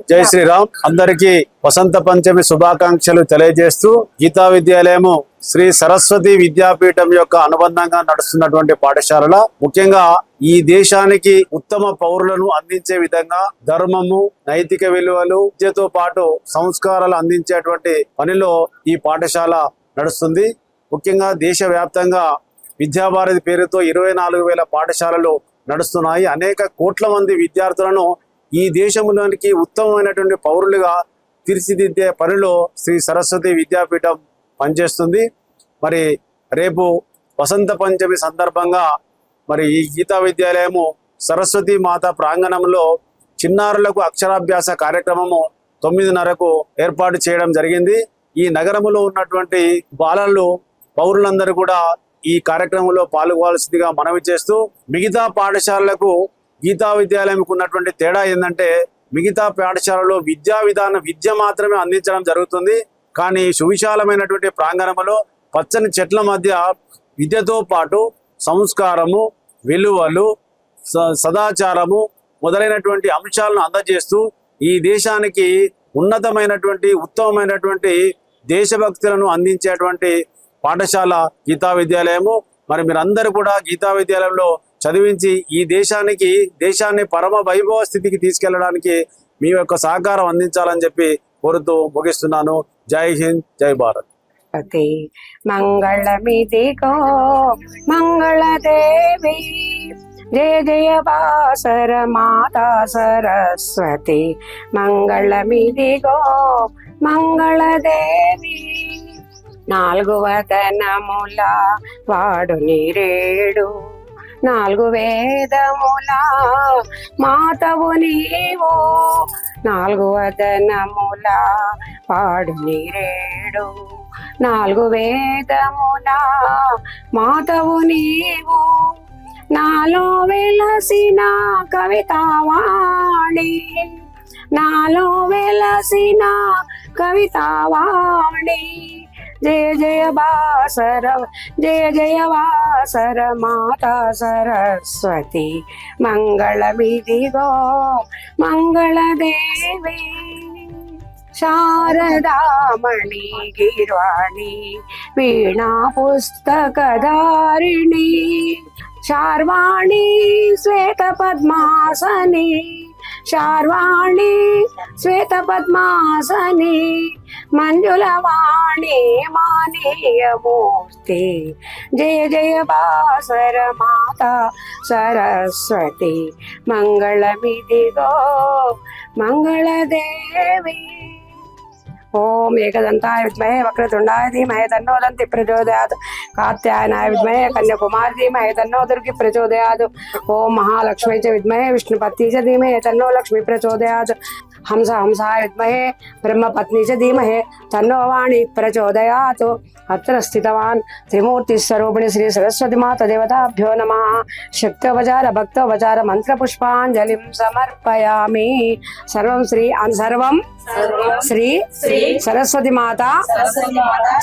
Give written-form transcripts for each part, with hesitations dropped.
జై శ్రీరామ్. అందరికీ వసంత పంచమి శుభాకాంక్షలు తెలియజేస్తూ గీతా విద్యాలయము శ్రీ సరస్వతి విద్యాపీఠం యొక్క అనుబంధంగా నడుస్తున్నటువంటి పాఠశాలల ముఖ్యంగా ఈ దేశానికి ఉత్తమ పౌరులను అందించే విధంగా ధర్మము, నైతిక విలువలు, విద్యతో పాటు సంస్కారాలు అందించేటువంటి పనిలో ఈ పాఠశాల నడుస్తుంది. ముఖ్యంగా దేశవ్యాప్తంగా విద్యాభారతి పేరుతో 24,000 పాఠశాలలు నడుస్తున్నాయి. అనేక కోట్ల మంది విద్యార్థులను ఈ దేశంలోనికి ఉత్తమమైనటువంటి పౌరులుగా తీర్చిదిద్దే పనిలో శ్రీ సరస్వతి విద్యాపీఠం పనిచేస్తుంది. మరి రేపు వసంత పంచమి సందర్భంగా మరి ఈ గీతా విద్యాలయము సరస్వతి మాత ప్రాంగణంలో చిన్నారులకు అక్షరాభ్యాస కార్యక్రమము 9:30కు ఏర్పాటు చేయడం జరిగింది. ఈ నగరంలో ఉన్నటువంటి బాలలు పౌరులందరూ కూడా ఈ కార్యక్రమంలో పాల్గొవాల్సిందిగా మనవి చేస్తూ, మిగతా పాఠశాలలకు గీతా విద్యాలయంకు ఉన్నటువంటి తేడా ఏంటంటే మిగతా పాఠశాలలో విద్యా విధానం విద్య మాత్రమే అందించడం జరుగుతుంది. కానీ సువిశాలమైనటువంటి ప్రాంగణంలో పచ్చని చెట్ల మధ్య విద్యతో పాటు సంస్కారము, విలువలు, సదాచారము మొదలైనటువంటి అంశాలను అందజేస్తూ ఈ దేశానికి ఉన్నతమైనటువంటి ఉత్తమమైనటువంటి దేశభక్తులను అందించేటువంటి పాఠశాల గీతా విద్యాలయము. మరి మీరందరూ కూడా గీతా విద్యాలయంలో చదివించి ఈ దేశాన్ని పరమ వైభవ స్థితికి తీసుకెళ్లడానికి మీ యొక్క సహకారం అందించాలని చెప్పి కోరుతూ ముగిస్తున్నాను. జై హింద్, జై భారత్. మంగళమిదిగో మంగళదేవి, జయ జయ బాసర మాతా సరస్వతి. మంగళమిదిగో మంగళదేవి, 4 వదనముల వాడు నీరేడు, 4 వేదముల మాతవు నీవు. 4 వదనముల వాడు నీరేడు, 4 వేదముల మాతవు నీవు. నాలో వెలసిన కవితావాణి, నాలో వెలసిన కవితావాణి. జయ జయ బాసర, జయ జయ వాసర మాతా సరస్వతి. మంగళమిదిగో మంగళదేవి, శారదామణి గిర్వాణి వీణా పుస్తకధారిణి. శార్వాణి శ్వేత పద్మాసని, శార్వాణి శ్వేత పద్మాసని. మంజులవాణి మానీయమూర్తి, జయ జయ బాసర మాతా సరస్వతి. మంగళమిదిగో మంగళదేవి. ఓం ఏకదంతాయ విద్మహే వక్రతుండాయ ధీమహి తన్నో దంతి ప్రచోదయాత్. కాత్యాయనాయ విద్మహే కన్యాకుమారి ధీమహి తన్నో దుర్గి ప్రచోదయాత్. ఓం మహాలక్ష్మీ చ విద్మహే విష్ణుపత్ని చ ధీమహి తన్నో లక్ష్మీ ప్రచోదయాత్. హంసాయ విద్మహే బ్రహ్మపత్ని చ ధీమహి తన్నో వాణి ప్రచోదయాత్. అత్ర స్థితవాన్ త్రిమూర్తి స్వరూపిణి శ్రీ సరస్వతి మాత దేవతాభ్యో నమః. శక్తోపచార భక్తోపచార మంత్ర పుష్పాంజలిం సమర్పయామి. సర్వం శ్రీ సరస్వతి మాత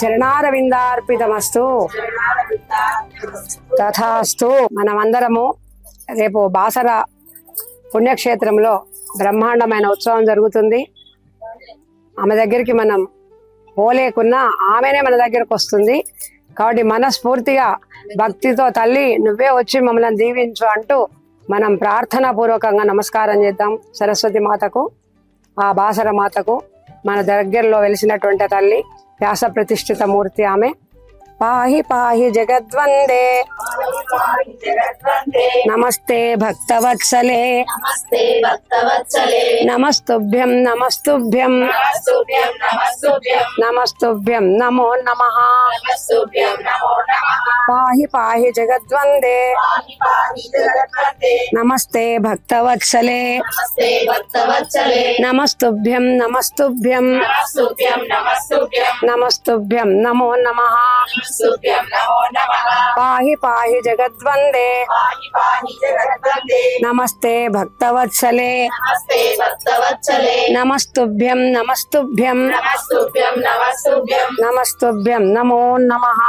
చరణారవిందార్పితమస్తు. తథాస్తు. మనమందరము రేపు బాసర పుణ్యక్షేత్రంలో బ్రహ్మాండమైన ఉత్సవం జరుగుతుంది. ఆమె దగ్గరికి మనం పోలేకున్నా ఆమెనే మన దగ్గరకు వస్తుంది. కాబట్టి మనస్ఫూర్తిగా భక్తితో తల్లి నువ్వే వచ్చి మమ్మల్ని దీవించు అంటూ మనం ప్రార్థనా పూర్వకంగా నమస్కారం చేద్దాం సరస్వతి మాతకు, ఆ బాసర మాతకు. మన దగ్గరలో వెలిసినటువంటి తల్లి, వ్యాస ప్రతిష్ఠిత మూర్తి ఆమె. పాహి పాహి జగద్వందే, నమస్తే భక్తవత్సలే, నమస్తుభ్యం నమస్తుభ్యం నమస్తుభ్యం నమో నమః. పాహి పాహి జగద్వందే, నమస్తే భక్తవత్సలే, నమస్తుభ్యం నమస్తుభ్యం నమస్తుభ్యం నమో నమః. పాహి పాహి జగద్వందే, నమస్తే భక్తవత్సలే, నమస్తుభ్యం నమస్తుభ్యం నమస్తుభ్యం నమో నమః.